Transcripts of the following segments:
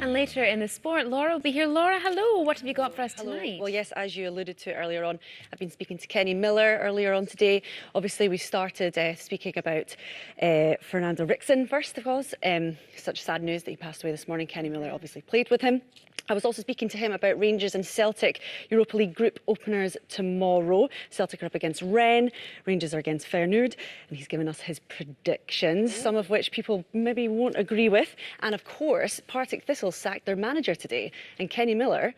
And later in the sport, Laura will be here. Laura, hello. What have you got for us tonight? Well, yes, as you alluded to earlier on, I've been speaking to Kenny Miller earlier on today. Obviously, we started speaking about Fernando Ricksen first, of course. Such sad news that he passed away this morning. Kenny Miller obviously played with him. I was also speaking to him about Rangers and Celtic Europa League group openers tomorrow. Celtic are up against Rennes, Rangers are against Feyenoord, and he's given us his predictions, some of which people maybe won't agree with. And of course, Partick Thistle sacked their manager today, and Kenny Miller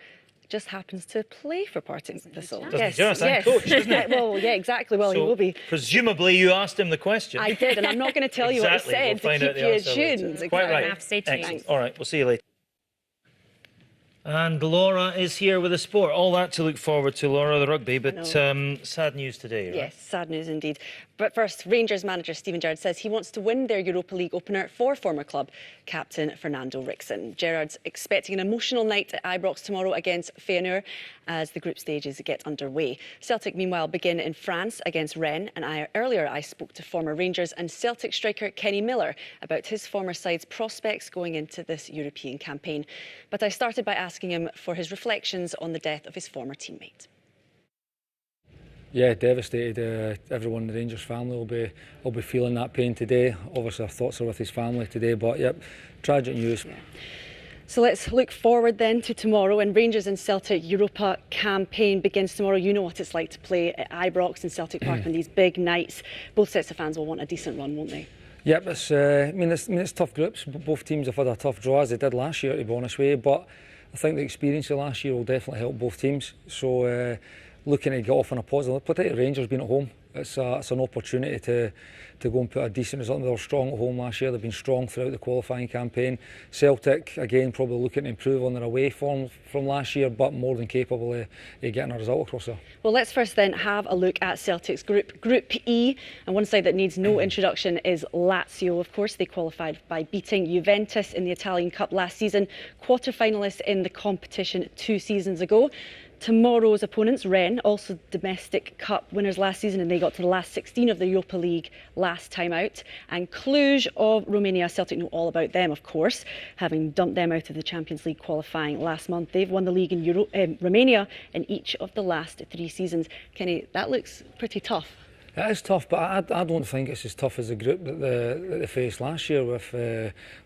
just happens to play for Partick Thistle. Doesn't just, and coach, doesn't it? Well, yeah, exactly. Well, so he will be. Presumably you asked him the question. I did, and I'm not going to tell you what he said we'll to keep you tuned. Quite right. I have to stay tuned. Excellent. All right, we'll see you later. And Laura is here with the sport. All that to look forward to, Laura, the rugby, but sad news today, right? Yes, sad news indeed. But first, Rangers manager Steven Gerrard says he wants to win their Europa League opener for former club captain Fernando Ricksen. Gerrard's expecting an emotional night at Ibrox tomorrow against Feyenoord as the group stages get underway. Celtic, meanwhile, begin in France against Rennes. And earlier I spoke to former Rangers and Celtic striker Kenny Miller about his former side's prospects going into this European campaign. But I started by asking him for his reflections on the death of his former teammate. Yeah, devastated. Everyone in the Rangers family will be feeling that pain today. Obviously, our thoughts are with his family today, but yep, tragic news. Yeah. So let's look forward then to tomorrow, and Rangers and Celtic Europa campaign begins tomorrow. You know what it's like to play at Ibrox and Celtic Park on these big nights. Both sets of fans will want a decent run, won't they? Yep, it's tough groups. Both teams have had a tough draw, as they did last year, to be honest with you, but I think the experience of last year will definitely help both teams. So looking to get off on a positive, particularly Rangers being at home, it's an opportunity to go and put a decent result. They were strong at home last year. They've been strong throughout the qualifying campaign. Celtic, again, probably looking to improve on their away form from last year, but more than capable of getting a result across there. Well, let's first then have a look at Celtic's group, Group E. And one side that needs no introduction is Lazio, of course. They qualified by beating Juventus in the Italian Cup last season, quarter-finalists in the competition 2 seasons ago. Tomorrow's opponents, Rennes, also domestic cup winners last season, and they got to the last 16 of the Europa League last time out. And Cluj of Romania, Celtic know all about them, of course, having dumped them out of the Champions League qualifying last month. They've won the league in Romania in each of the last 3 seasons. Kenny, that looks pretty tough. It is tough, but I don't think it's as tough as the group that they faced last year with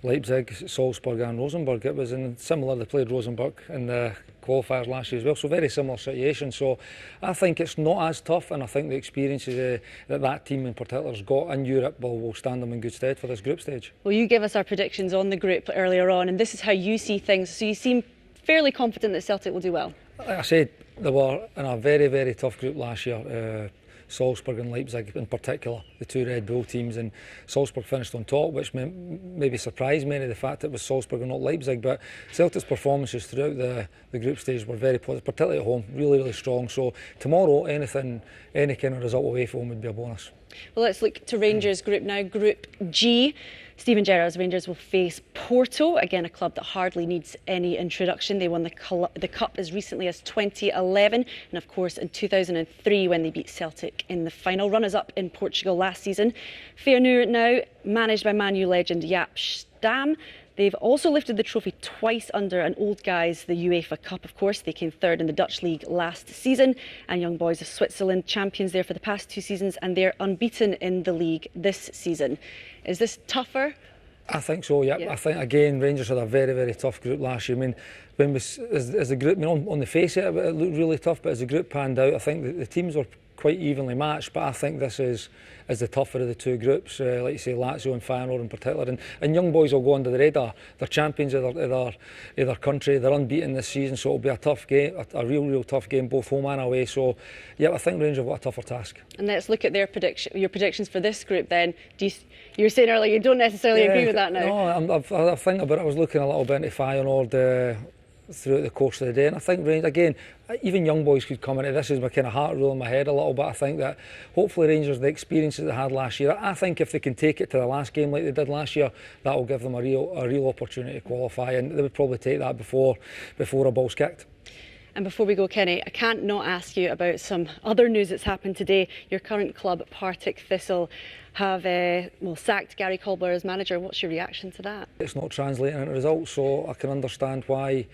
Leipzig, Salzburg and Rosenborg. It was similar. They played Rosenborg in the qualifiers last year as well, so very similar situation. So I think it's not as tough, and I think the experiences that team in particular has got in Europe will stand them in good stead for this group stage. Well, you gave us our predictions on the group earlier on, and this is how you see things. So you seem fairly confident that Celtic will do well. Like I said, they were in a very, very tough group last year. Salzburg and Leipzig in particular, the 2 Red Bull teams, and Salzburg finished on top, which maybe surprised many, the fact that it was Salzburg and not Leipzig. But Celtic's performances throughout the group stage were very positive, particularly at home, really, really strong. So tomorrow, any kind of result away from home would be a bonus. Well, let's look to Rangers group now, Group G. Steven Gerrard's Rangers will face Porto, again a club that hardly needs any introduction. They won the Cup as recently as 2011 and of course in 2003 when they beat Celtic in the final. Runners-up in Portugal last season. Feyenoord now, managed by Man U legend Jaap Stam. They've also lifted the trophy twice under an old guys, the UEFA Cup, of course. They came third in the Dutch League last season. And Young Boys of Switzerland, champions there for the past 2 seasons, and they're unbeaten in the league this season. Is this tougher? I think so, yeah. I think, again, Rangers had a very, very tough group last year. I mean, as the group, on the face of it, it looked really tough, but as the group panned out, I think the teams were quite evenly matched, but I think this is the tougher of the 2 groups, like you say, Lazio and Feyenoord in particular. And Young Boys will go under the radar. They're champions of their country. They're unbeaten this season, so it'll be a tough game, a real tough game, both home and away. So, yeah, I think Rangers have got a tougher task. And let's look at your predictions for this group then. You were saying earlier you don't necessarily agree with that now. No, I think about it. I was looking a little bit into Feyenoord throughout the course of the day, and I think Rangers, again, even Young Boys could come into this as my kind of heart rule in my head a little bit. I think that hopefully Rangers, the experiences they had last year, I think if they can take it to the last game like they did last year, that will give them a real opportunity to qualify, and they would probably take that before a ball's kicked. And before we go, Kenny, I can't not ask you about some other news that's happened today. Your current club, Partick Thistle, have sacked Gary Caldwell as manager. What's your reaction to that? It's not translating into results, so I can understand why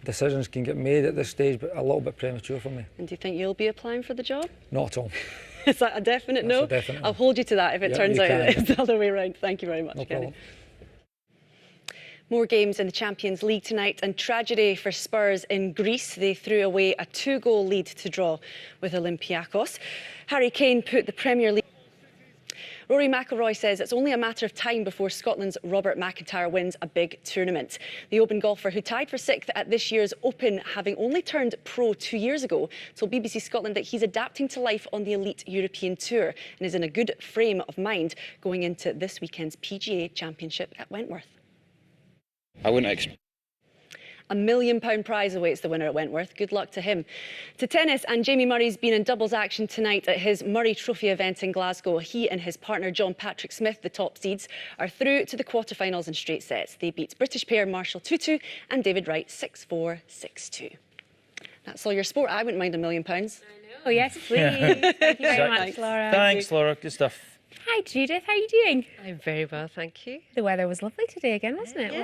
decisions can get made at this stage, but a little bit premature for me. And do you think you'll be applying for the job? Not at all. Is that a definite no? A definite I'll hold you to that if it turns out that it's the other way around. Thank you very much, No Kenny. problem. More games in the Champions League tonight, and tragedy for Spurs in Greece. They threw away a 2-goal lead to draw with Olympiacos. Harry Kane put the Premier League. Rory McIlroy says it's only a matter of time before Scotland's Robert McIntyre wins a big tournament. The Open golfer, who tied for 6th at this year's Open, having only turned pro 2 years ago, told BBC Scotland that he's adapting to life on the elite European Tour and is in a good frame of mind going into this weekend's PGA Championship at Wentworth. I wouldn't expect. £1 million prize awaits the winner at Wentworth. Good luck to him. To tennis, and Jamie Murray's been in doubles action tonight at his Murray Trophy event in Glasgow. He and his partner John Patrick Smith, the top seeds, are through to the quarterfinals in straight sets. They beat British pair Marshall 2-2 and David Wright 6-4, 6-2. That's all your sport. I wouldn't mind £1 million. Oh, yes, please. Thank you very much, Laura. Thanks, Laura. Good stuff. Hi, Judith. How are you doing? I'm very well, thank you. The weather was lovely today again, wasn't it? Yeah.